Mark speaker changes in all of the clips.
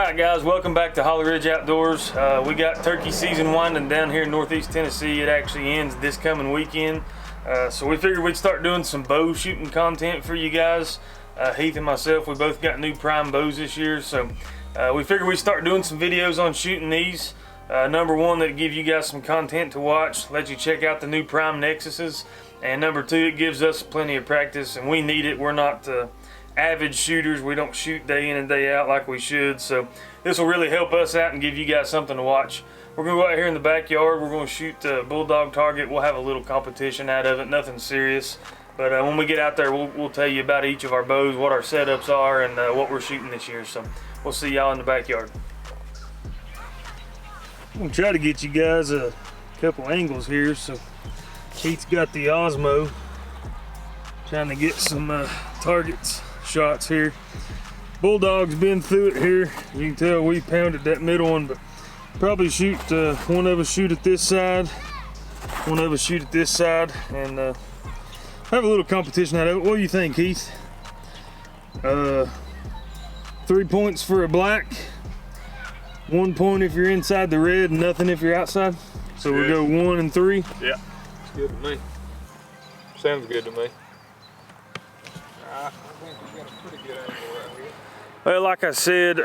Speaker 1: Alright guys, welcome back to Holly Ridge Outdoors. We got turkey season winding down here in Northeast Tennessee. It actually ends this coming weekend. So we figured we'd start doing some bow shooting content for you guys. Heath and myself, we both got new Prime bows this year. So we figured we'd start doing some videos on shooting these. Number one, that'll give you guys some content to watch, let you check out the new Prime Nexuses. And number two, it gives us plenty of practice, and we need it. We're not avid shooters. We don't shoot day in and day out like we should, so this will really help us out and give you guys something to watch. We're gonna go out here in the backyard. We're gonna shoot bulldog target. We'll have a little competition out of it, nothing serious, but when we get out there, we'll tell you about each of our bows, what our setups are, and what we're shooting this year. So we'll see y'all in the backyard. I'm gonna try to get you guys a couple angles here. So Keith's got the Osmo, trying to get some targets shots here. Bulldog's been through it here. You can tell we pounded that middle one, but probably shoot one of us shoot at this side, one of us shoot at this side, and have a little competition out of it. What do you think, Keith? 3 points for a black, 1 point if you're inside the red, and nothing if you're outside. So we go 1 and 3.
Speaker 2: Yeah, it's good to me. Sounds good to me. I think we got a pretty good angle right here.
Speaker 1: Well, like I said,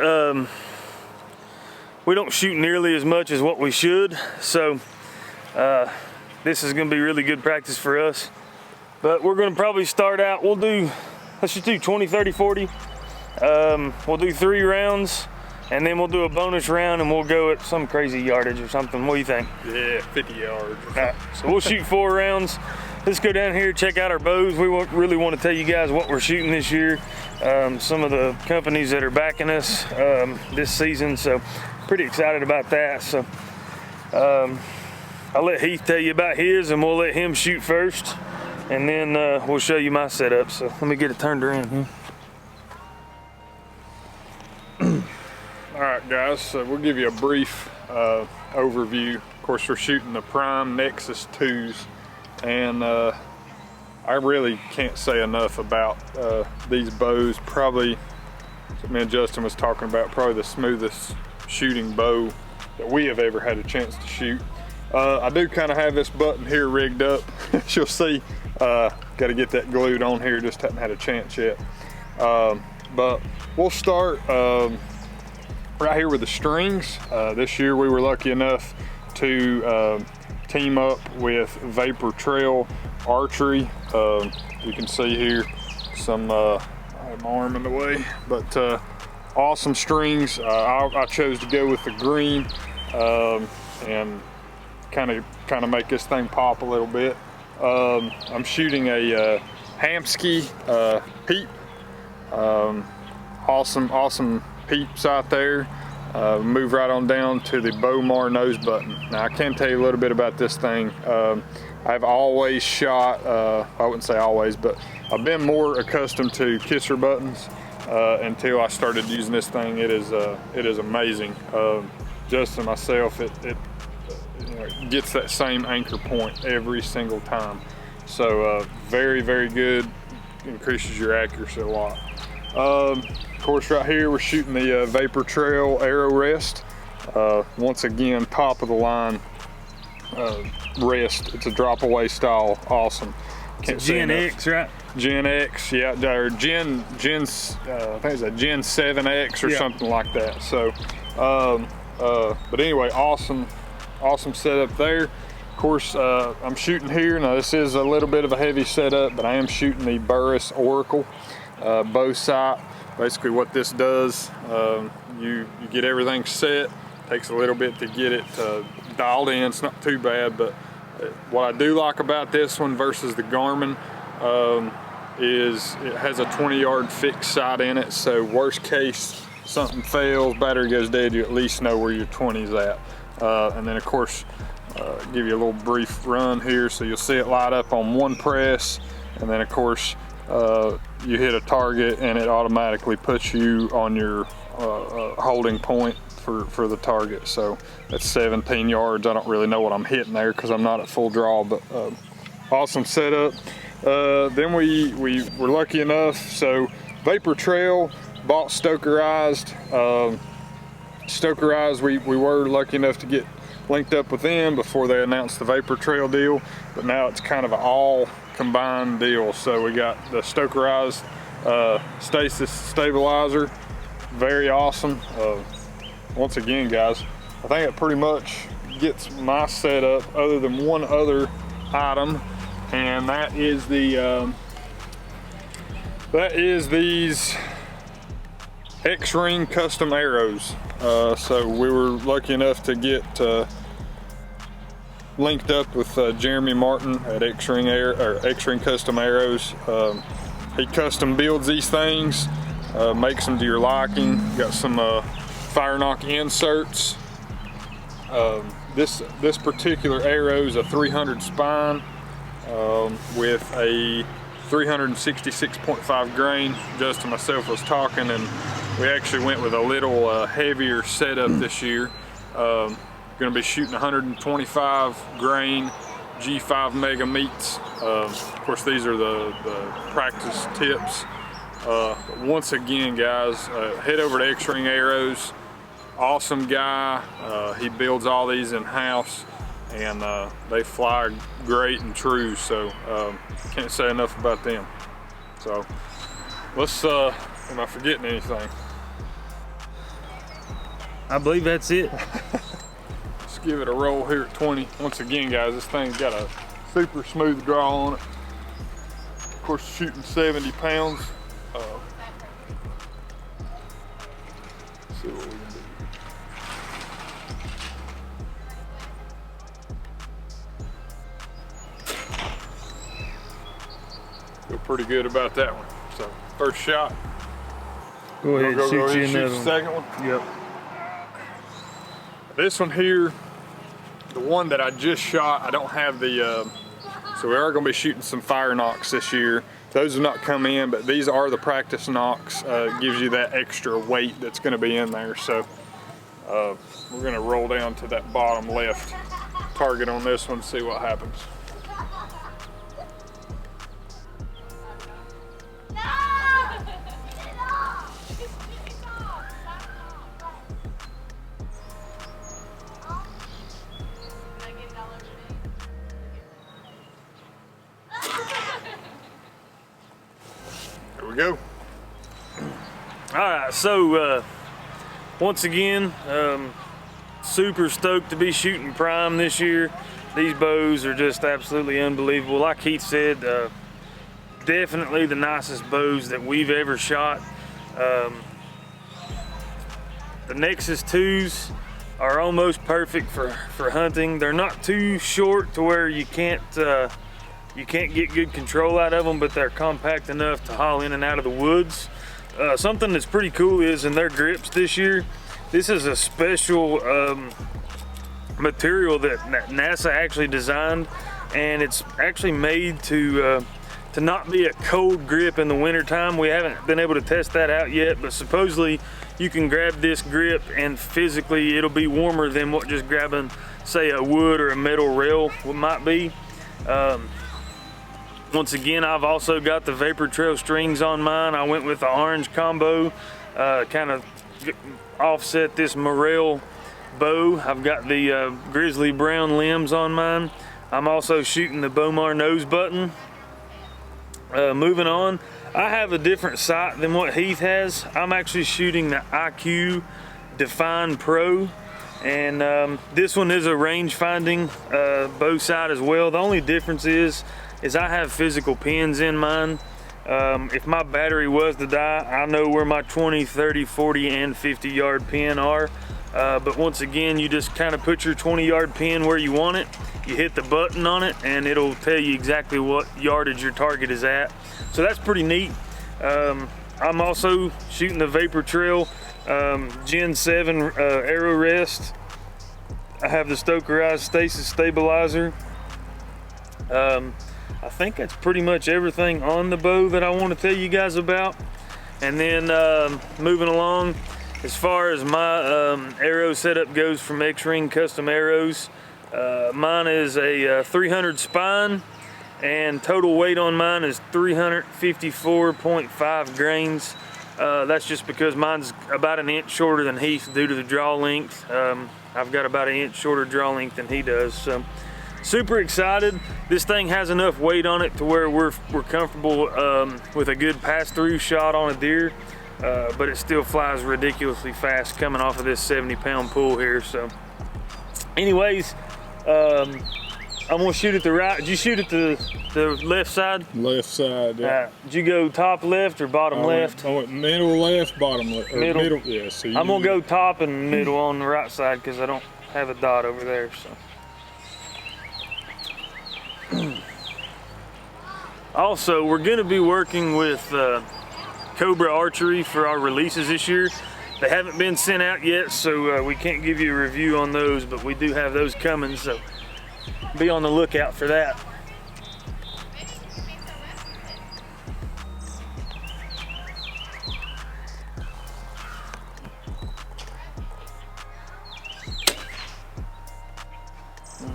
Speaker 1: we don't shoot nearly as much as what we should, so this is going to be really good practice for us. But we're going to probably start out, let's just do 20, 30, 40. We'll do 3 rounds, and then we'll do a bonus round, and we'll go at some crazy yardage or something. What do you think?
Speaker 2: Yeah, 50 yards.
Speaker 1: All right, so we'll shoot 4 rounds. Let's go down here, check out our bows. We really want to tell you guys what we're shooting this year. Some of the companies that are backing us this season, so pretty excited about that. So I'll let Heath tell you about his, and we'll let him shoot first, and then we'll show you my setup. So let me get it turned around here.
Speaker 2: All right, guys, so we'll give you a brief overview. Of course, we're shooting the Prime Nexus 2s. And I really can't say enough about these bows. Probably, me and Justin was talking about, probably the smoothest shooting bow that we have ever had a chance to shoot. I do kind of have this button here rigged up. As you'll see, got to get that glued on here, just haven't had a chance yet. But we'll start right here with the strings. This year we were lucky enough to team up with Vapor Trail Archery. You can see here some, I have my arm in the way, but awesome strings. I chose to go with the green and kind of make this thing pop a little bit. I'm shooting a Hamsky peep. Awesome peeps out there. Move right on down to the Bowmar nose button. Now I can tell you a little bit about this thing. I've always shot, I wouldn't say always, but I've been more accustomed to kisser buttons until I started using this thing. It is amazing. Just to myself, it gets that same anchor point every single time. So very, very good, increases your accuracy a lot. Of course, right here we're shooting the Vapor Trail Arrow Rest. Once again, top of the line rest. It's a drop away style, awesome.
Speaker 1: It's Gen X, right?
Speaker 2: Gen X, yeah, or Gen's I think it's a Gen 7X or something like that. So, but anyway, awesome setup there. Of course, I'm shooting here. Now this is a little bit of a heavy setup, but I am shooting the Burris Oracle bow sight. Basically what this does, you get everything set. Takes a little bit to get it dialed in. It's not too bad, but what I do like about this one versus the Garmin is it has a 20-yard fixed sight in it. So worst case, something fails, battery goes dead, you at least know where your 20's at. And then of course, give you a little brief run here. So you'll see it light up on one press, and then of course, you hit a target and it automatically puts you on your holding point for the target. So that's 17 yards. I don't really know what I'm hitting there because I'm not at full draw, but awesome setup. Then we were lucky enough, so Vapor Trail bought Stokerized. Stokerized, we were lucky enough to get linked up with them before they announced the Vapor Trail deal, but now it's kind of an all combined deal. So we got the Stokerized stasis stabilizer, very awesome. Once again, guys, I think it pretty much gets my setup, other than one other item, and that is these X-Ring custom arrows. So we were lucky enough to get linked up with Jeremy Martin at X-Ring Custom Arrows. He custom builds these things, makes them to your liking. Got some fire knock inserts. This particular arrow is a 300 spine with a 366.5 grain. Justin and myself was talking, and we actually went with a little heavier setup this year. Going to be shooting 125 grain G5 mega meats. Of course, these are the practice tips. Once again, guys, head over to X-Ring Arrows. Awesome guy. He builds all these in-house, and they fly great and true, so can't say enough about them. So let's, am I forgetting anything?
Speaker 1: I believe that's it.
Speaker 2: Let's give it a roll here at 20. Once again, guys, this thing's got a super smooth draw on it. Of course, shooting 70 pounds. Let's see what we can do. Feel pretty good about that one. So, first shot.
Speaker 1: Go ahead, shoot you another
Speaker 2: the
Speaker 1: one.
Speaker 2: second one.
Speaker 1: Yep.
Speaker 2: This one here, the one that I just shot, I don't have the, so we are going to be shooting some fire knocks this year. Those have not come in, but these are the practice knocks. Gives you that extra weight that's going to be in there. So we're going to roll down to that bottom left target on this one, see what happens. Here we go.
Speaker 1: All right, so once again, super stoked to be shooting Prime this year. These bows are just absolutely unbelievable. Like Keith said, definitely the nicest bows that we've ever shot. The Nexus 2s are almost perfect for hunting. They're not too short to where you can't get good control out of them, but they're compact enough to haul in and out of the woods. Something that's pretty cool is in their grips this year, this is a special material that NASA actually designed, and it's actually made to not be a cold grip in the wintertime. We haven't been able to test that out yet, but supposedly you can grab this grip and physically it'll be warmer than what just grabbing, say, a wood or a metal rail might be. Once again, I've also got the Vapor Trail strings on mine. I went with the orange combo, kind of offset this morel bow. I've got the grizzly brown limbs on mine. I'm also shooting the Bowmar nose button. Moving on, I have a different sight than what Heath has. I'm actually shooting the IQ Define Pro, and this one is a range finding bow sight as well. The only difference is I have physical pins in mine. If my battery was to die, I know where my 20, 30, 40, and 50 yard pin are. But once again, you just kind of put your 20 yard pin where you want it. You hit the button on it and it'll tell you exactly what yardage your target is at. So that's pretty neat. I'm also shooting the Vapor Trail Gen 7 arrow rest. I have the Stokerized stasis stabilizer. I think that's pretty much everything on the bow that I want to tell you guys about. And then moving along, as far as my arrow setup goes from X-Ring Custom Arrows, mine is a 300 spine, and total weight on mine is 354.5 grains. That's just because mine's about an inch shorter than Heath due to the draw length. I've got about an inch shorter draw length than he does. So super excited. This thing has enough weight on it to where we're comfortable with a good pass-through shot on a deer, but it still flies ridiculously fast coming off of this 70-pound pull here. So anyways, I'm gonna shoot at the right. Did you shoot at the left side?
Speaker 2: Left side, yeah.
Speaker 1: Did you go top left or bottom left?
Speaker 2: I went middle left, bottom left.
Speaker 1: Middle.
Speaker 2: Yeah, so
Speaker 1: I'm gonna go top and middle on the right side because I don't have a dot over there. So. Also, we're gonna be working with Cobra Archery for our releases this year. They haven't been sent out yet, so we can't give you a review on those, but we do have those coming, so be on the lookout for that.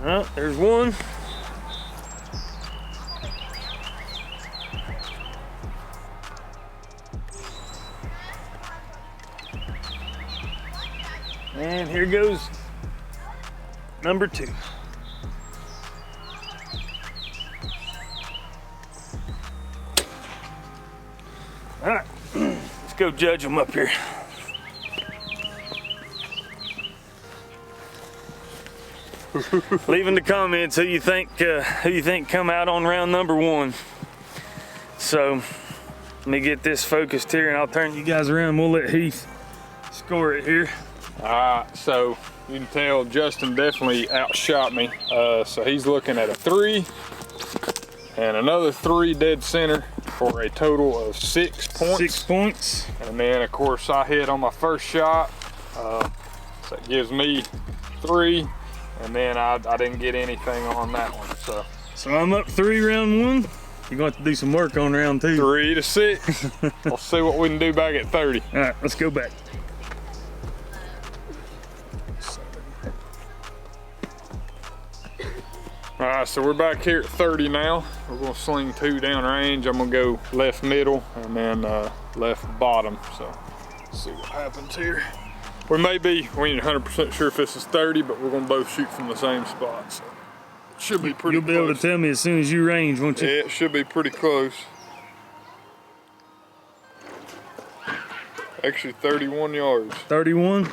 Speaker 1: All right, there's one. And here goes number 2. All right, let's go judge them up here. Leave in the comments who you think come out on round number 1. So let me get this focused here, and I'll turn you guys around. We'll let Heath score it here.
Speaker 2: All right, so you can tell Justin definitely outshot me. So he's looking at a 3 and another 3 dead center for a total of 6 points.
Speaker 1: 6 points.
Speaker 2: And then of course I hit on my first shot. So it gives me 3, and then I didn't get anything on that one.
Speaker 1: So I'm up 3 round 1. You're going to have to do some work on round 2.
Speaker 2: 3 to 6. We'll see what we can do back at 30.
Speaker 1: All right, let's go back.
Speaker 2: All right, so we're back here at 30 now. We're gonna sling 2 down range. I'm gonna go left middle and then left bottom. So let's see what happens here. We ain't 100% sure if this is 30, but we're gonna both shoot from the same spot. So it should be pretty close.
Speaker 1: You'll be able to tell me as soon as you range, won't you?
Speaker 2: Yeah, it should be pretty close. Actually 31 yards.
Speaker 1: 31?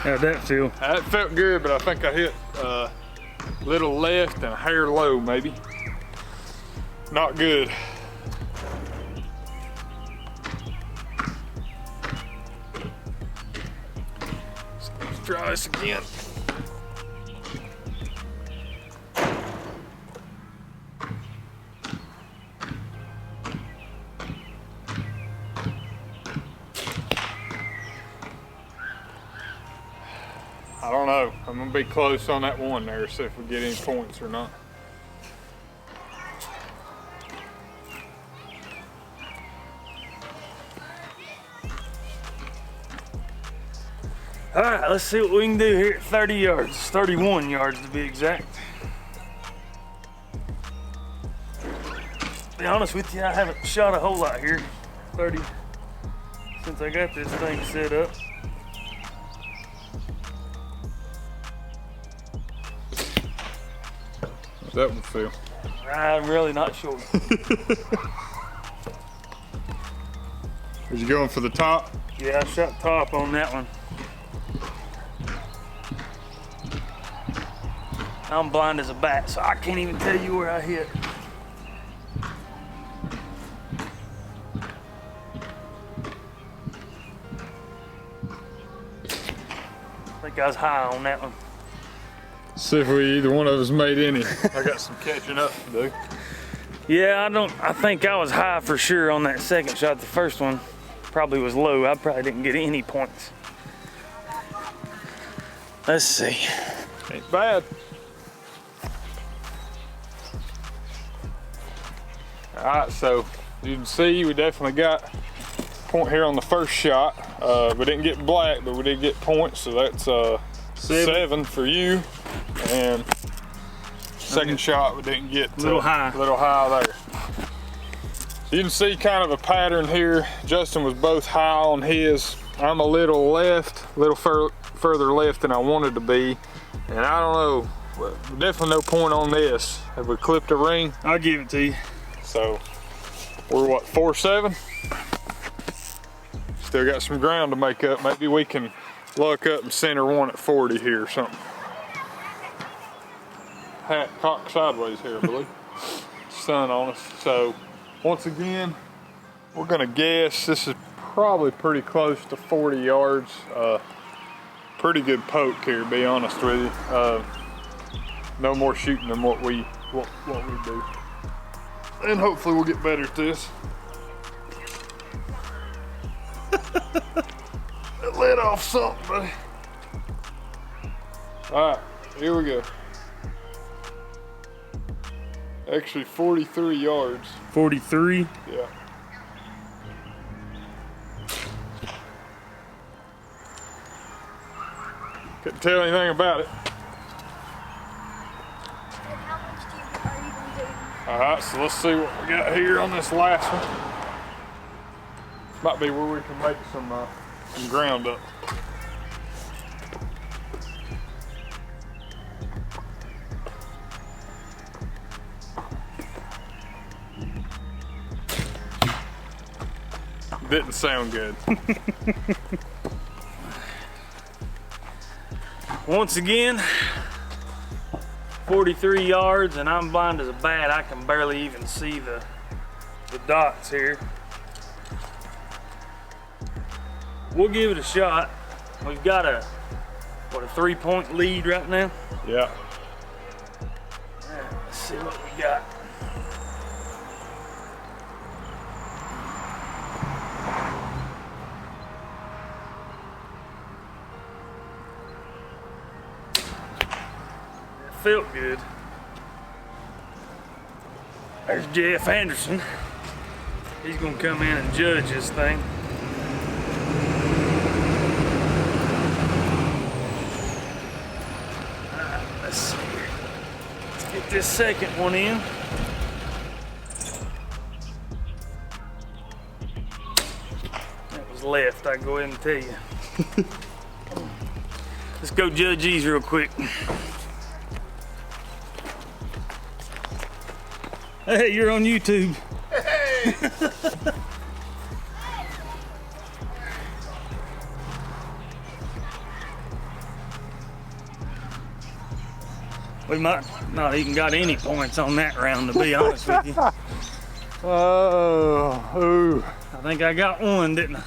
Speaker 1: How'd that feel?
Speaker 2: That felt good, but I think I hit a little left and a hair low, maybe. Not good. Let's try this again. I don't know. I'm gonna be close on that one there, see if we get any points or not.
Speaker 1: All right, let's see what we can do here at 30 yards, 31 yards to be exact. To be honest with you, I haven't shot a whole lot here, 30, since I got this thing set up.
Speaker 2: That would feel.
Speaker 1: I'm really not sure.
Speaker 2: Is you going for the top?
Speaker 1: Yeah, I shot top on that one. I'm blind as a bat, so I can't even tell you where I hit. I think I was high on that one.
Speaker 2: See if either one of us made any. I got some catching up to do.
Speaker 1: Yeah, I think I was high for sure on that second shot. The first one probably was low. I probably didn't get any points. Let's see.
Speaker 2: Ain't bad. All right, so you can see we definitely got a point here on the first shot. We didn't get black, but we did get points, so that's 7 for you and second shot we didn't get
Speaker 1: a little high
Speaker 2: there. So you can see kind of a pattern here. Justin was both high on his. I'm a little left, a little further left than I wanted to be. And I don't know, definitely no point on this. Have we clipped a ring?
Speaker 1: I'll give it to you.
Speaker 2: So we're what, 4-7? Still got some ground to make up. Maybe we can luck up and center one at 40 here or something. Hat cocked sideways here, I believe. Sun on us. So once again, we're gonna guess this is probably pretty close to 40 yards. Pretty good poke here, to be honest with you. No more shooting than what we do. And hopefully we'll get better at this. It let off something, buddy. All right, here we go. Actually 43 yards.
Speaker 1: 43?
Speaker 2: Yeah. Couldn't tell anything about it.
Speaker 3: And how much are you going to do?
Speaker 2: All right, so let's see what we got here on this last one. Might be where we can make some ground up. Didn't sound good.
Speaker 1: Once again, 43 yards, and I'm blind as a bat. I can barely even see the dots here. We'll give it a shot. We've got a 3-point lead right now.
Speaker 2: Yeah.
Speaker 1: Let's see what we got. Felt good. There's Jeff Anderson. He's gonna come in and judge this thing. Alright, let's see here. Let's get this second one in. That was left, I can go ahead and tell you. Let's go judge these real quick. Hey, you're on YouTube.
Speaker 2: Hey!
Speaker 1: We might not even got any points on that round, to be honest with you.
Speaker 2: Oh, ooh.
Speaker 1: I think I got one, didn't I?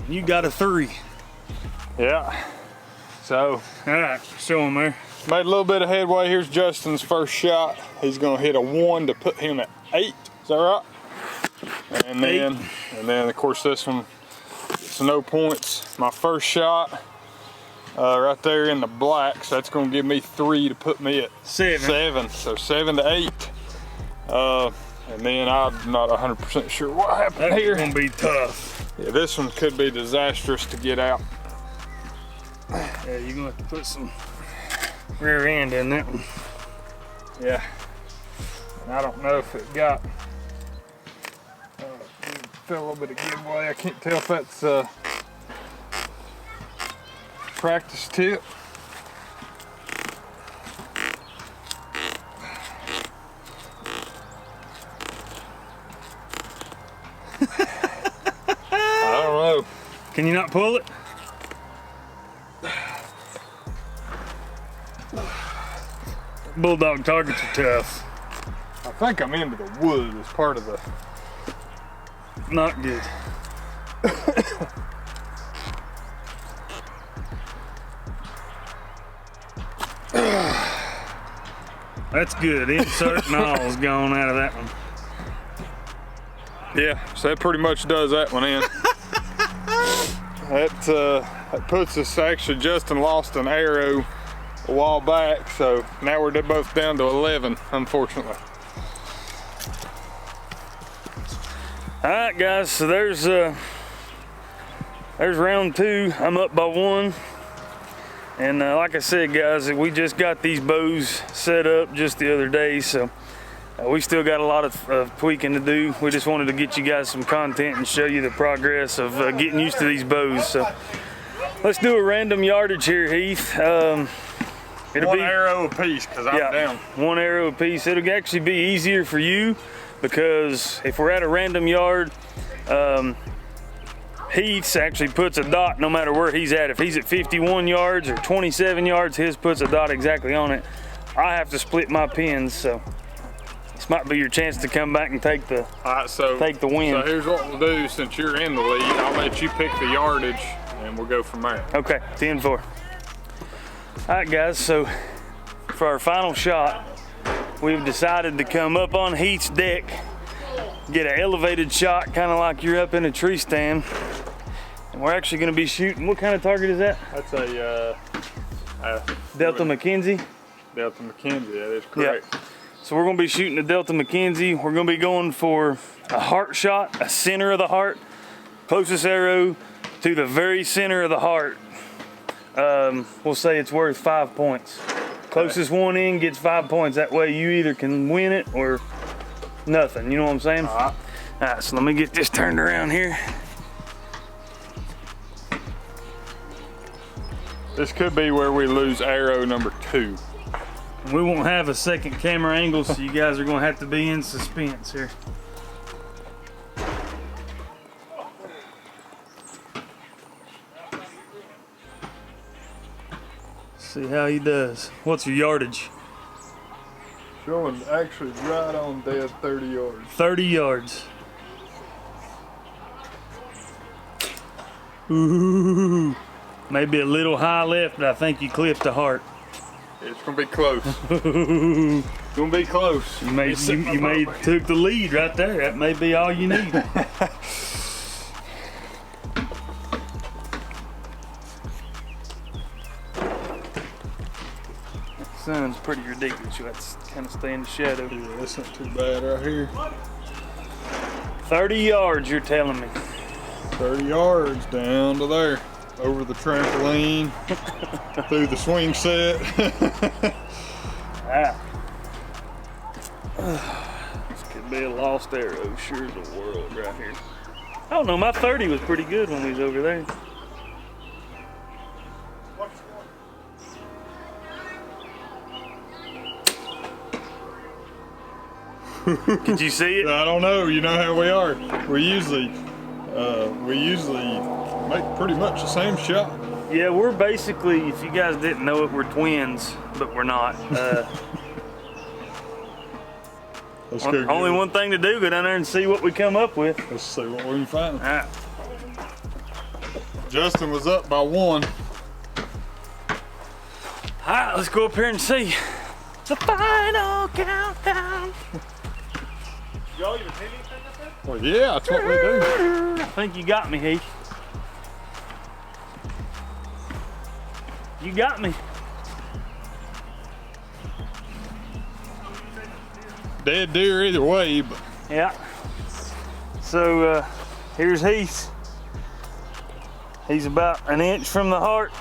Speaker 1: You got a 3.
Speaker 2: Yeah. So,
Speaker 1: all right, show him there.
Speaker 2: Made a little bit of headway. Here's Justin's first shot. He's gonna hit a 1 to put him at 8. Is that right? And then of course this one gets no points. My first shot right there in the black, so that's gonna give me 3 to put me at 7. So 7 to 8. And then I'm not 100% sure what happened here.
Speaker 1: That's gonna be tough.
Speaker 2: Yeah, this one could be disastrous to get out.
Speaker 1: Yeah, you're gonna have to put some rear end in that one.
Speaker 2: Yeah. And I don't know if it got felt a little bit of giveaway. I can't tell if that's practice tip. I don't know.
Speaker 1: Can you not pull it? Bulldog targets are tough.
Speaker 2: I think I'm into the wood as part of the...
Speaker 1: Not good. That's good. Insert and all is gone out of that one.
Speaker 2: Yeah, so that pretty much does that one in. That puts us, actually Justin lost an arrow a while back, so now we're both down to 11, unfortunately.
Speaker 1: All right, guys, so there's round 2. I'm up by 1. And like I said, guys, we just got these bows set up just the other day, so we still got a lot of tweaking to do. We just wanted to get you guys some content and show you the progress of getting used to these bows. So let's do a random yardage here, Heath. It'll
Speaker 2: one
Speaker 1: be
Speaker 2: arrow a piece, because I'm down.
Speaker 1: One arrow a piece. It'll actually be easier for you because if we're at a random yard, Heath's actually puts a dot no matter where he's at. If he's at 51 yards or 27 yards, his puts a dot exactly on it. I have to split my pins, so this might be your chance to come back and take the take the win.
Speaker 2: So here's what we'll do. Since you're in the lead, I'll let you pick the yardage, and we'll go from there.
Speaker 1: Okay, 10-4. All right, guys. So for our final shot, we've decided to come up on Heath's deck, get an elevated shot, kind of like you're up in a tree stand. And we're actually going to be shooting. What kind of target is that?
Speaker 2: That's a
Speaker 1: Delta McKenzie.
Speaker 2: Delta McKenzie, that is correct.
Speaker 1: Yep. So we're going to be shooting a Delta McKenzie. We're going to be going for a heart shot, a center of the heart. Closest arrow to the very center of the heart. We'll say it's worth 5 points. Closest one in gets 5 points. That way you either can win it or nothing. You know what I'm saying? All right, so let me get this turned around here.
Speaker 2: This could be where we lose arrow number 2.
Speaker 1: We won't have a second camera angle, so you guys are going to have to be in suspense here. See how he does. What's your yardage?
Speaker 2: Showing actually right on dead 30 yards.
Speaker 1: 30 yards. Ooh. Maybe a little high left, but I think you clipped the heart.
Speaker 2: It's gonna be close. It's gonna be close.
Speaker 1: You may took the lead right there. That may be all you need. Sun's pretty ridiculous. You have to kind of stay in the shadow.
Speaker 2: Yeah, that's not too bad right here.
Speaker 1: 30 yards, you're telling me.
Speaker 2: 30 yards down to there. Over the trampoline, through the swing set.
Speaker 1: This could be a lost arrow, sure as the world right here. I don't know, my 30 was pretty good when we was over there. Did you see it?
Speaker 2: I don't know. You know how we are. We usually make pretty much the same shot.
Speaker 1: Yeah, we're basically, if you guys didn't know it, we're twins, but we're not. Only one thing to do, go down there and see what we come up with.
Speaker 2: Let's see what we can find.
Speaker 1: All right.
Speaker 2: Justin was up by 1.
Speaker 1: All right, let's go up here and see the final countdown. Y'all even hit anything up there?
Speaker 2: Well, yeah, that's what we do.
Speaker 1: I think you got me, Heath. You got me.
Speaker 2: Dead deer either way, but
Speaker 1: yeah. So here's Heath. He's about an inch from the heart.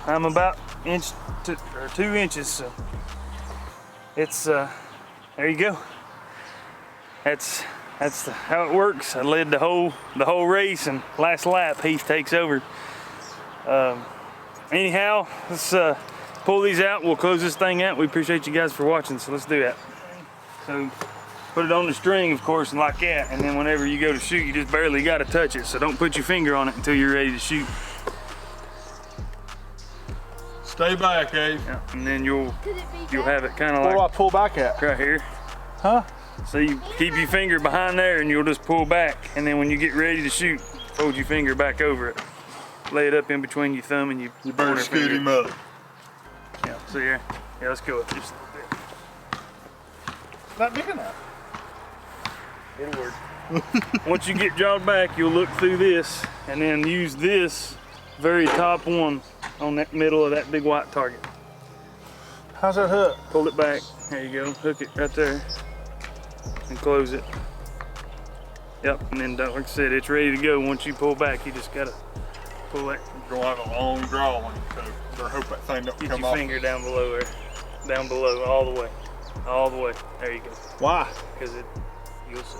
Speaker 1: I'm about 2 inches. So it's there you go. That's how it works. I led the whole race, and last lap Heath takes over. Anyhow, let's pull these out. We'll close this thing out. We appreciate you guys for watching, so let's do that. So put it on the string, of course, like that, and then whenever you go to shoot, you just barely got to touch it. So don't put your finger on it until you're ready to shoot.
Speaker 2: stay back, Abe.
Speaker 1: Yeah, and then you'll have it kind of like.
Speaker 2: Where do I pull back at?
Speaker 1: Right here.
Speaker 2: Huh?
Speaker 1: So you keep your finger behind there, and you'll just pull back, and then when you get ready to shoot, fold your finger back over it. Lay it up in between your thumb and your
Speaker 2: You better scoot him up.
Speaker 1: Yeah, so yeah, let's go up just a little bit.
Speaker 2: Not big enough.
Speaker 1: It'll work. Once you get jawed back, you'll look through this and then use this very top one on that middle of that big white target.
Speaker 2: How's that hook?
Speaker 1: Pull it back. There you go. Hook it right there and close it. Yep, and then like I said, it's ready to go. Once you pull back, you just gotta pull it.
Speaker 2: You're gonna have a long drawing, so I hope that thing don't
Speaker 1: Get
Speaker 2: come
Speaker 1: your
Speaker 2: off.
Speaker 1: finger down below there. Down below, all the way. All the way. There you go.
Speaker 2: Why?
Speaker 1: Because you'll see.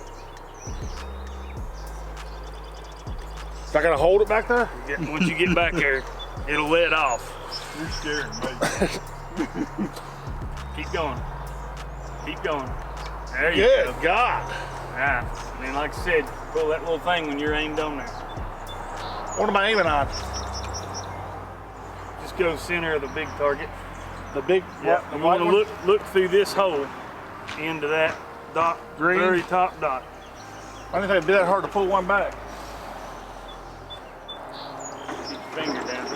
Speaker 4: I gotta hold it back there?
Speaker 1: Once you get back there, it'll let off.
Speaker 2: You're scaring me.
Speaker 1: Keep going. Keep going. There you
Speaker 4: Good
Speaker 1: go.
Speaker 4: God.
Speaker 1: Nice. And then, like I said, pull that little thing when you're aimed on there.
Speaker 4: What am I aiming on?
Speaker 1: Just go center of the big target.
Speaker 4: The big,
Speaker 1: Yeah.
Speaker 4: the
Speaker 1: You
Speaker 4: white
Speaker 1: want to
Speaker 4: one?
Speaker 1: look through this hole into that dot,
Speaker 4: Green?
Speaker 1: very top dot.
Speaker 4: I didn't think it'd be that hard to pull one back.
Speaker 1: Keep your finger down.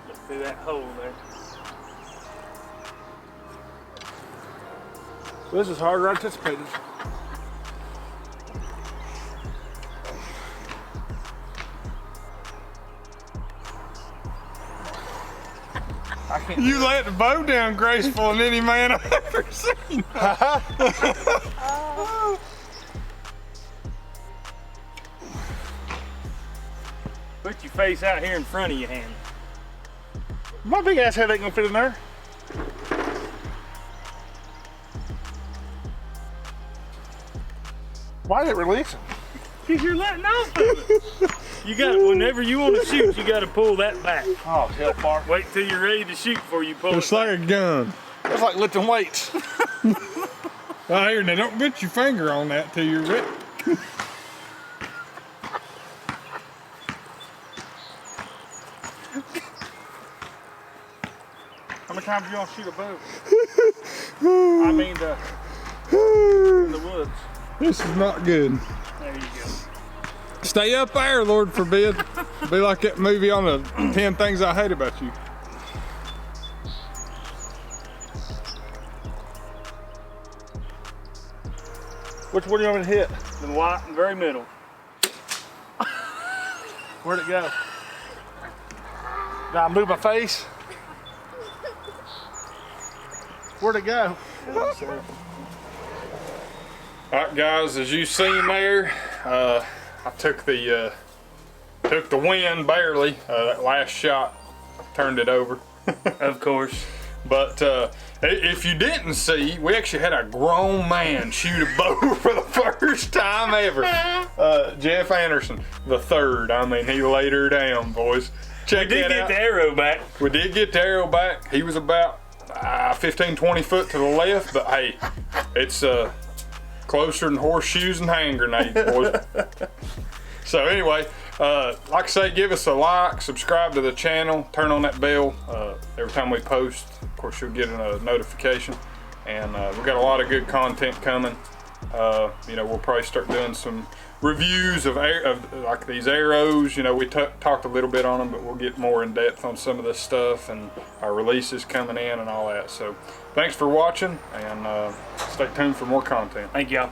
Speaker 1: Look through that hole there.
Speaker 4: This is harder than I anticipated. I can't.
Speaker 2: You let the bow down graceful than any man I've ever seen.
Speaker 1: Put your face out here in front of your hand.
Speaker 4: My big ass head ain't gonna fit in there. Why is it releasing?
Speaker 1: Because you're letting off of it. You got, whenever you want to shoot, you got to pull that back.
Speaker 4: Oh, hell, bar.
Speaker 1: Wait till you're ready to shoot before you pull
Speaker 2: It's
Speaker 1: it
Speaker 2: like
Speaker 1: back.
Speaker 2: a gun.
Speaker 4: It's like lifting weights.
Speaker 2: Right here, now don't put your finger on that till you're ready.
Speaker 4: How many times you gonna shoot a bow? I mean, in the woods.
Speaker 2: This is not good.
Speaker 1: There you go.
Speaker 2: Stay up there, Lord forbid. Be like that movie on the 10 Things I Hate About You.
Speaker 4: Which one do you want me to hit?
Speaker 1: The white in the very middle.
Speaker 4: Where'd it go? Did I move my face? Where'd it go?
Speaker 2: Alright guys, as you seen there, I took the wind barely. That last shot turned it over.
Speaker 1: Of course.
Speaker 2: But if you didn't see, we actually had a grown man shoot a bow for the first time ever. Jeff Anderson, the third. I mean, he laid her down, boys. Check
Speaker 1: We did
Speaker 2: that
Speaker 1: get
Speaker 2: out.
Speaker 1: the arrow back.
Speaker 2: We did get the arrow back. He was about 15, 20 foot to the left, but hey, it's closer than horseshoes and hand grenades, boys. So anyway, like I say, give us a like, subscribe to the channel, turn on that bell. Every time we post, of course, you'll get a notification. And we've got a lot of good content coming. You know, we'll probably start doing some reviews of like these arrows. You know, we talked a little bit on them, but we'll get more in depth on some of this stuff and our releases coming in and all that. So thanks for watching, and stay tuned for more content.
Speaker 1: Thank y'all.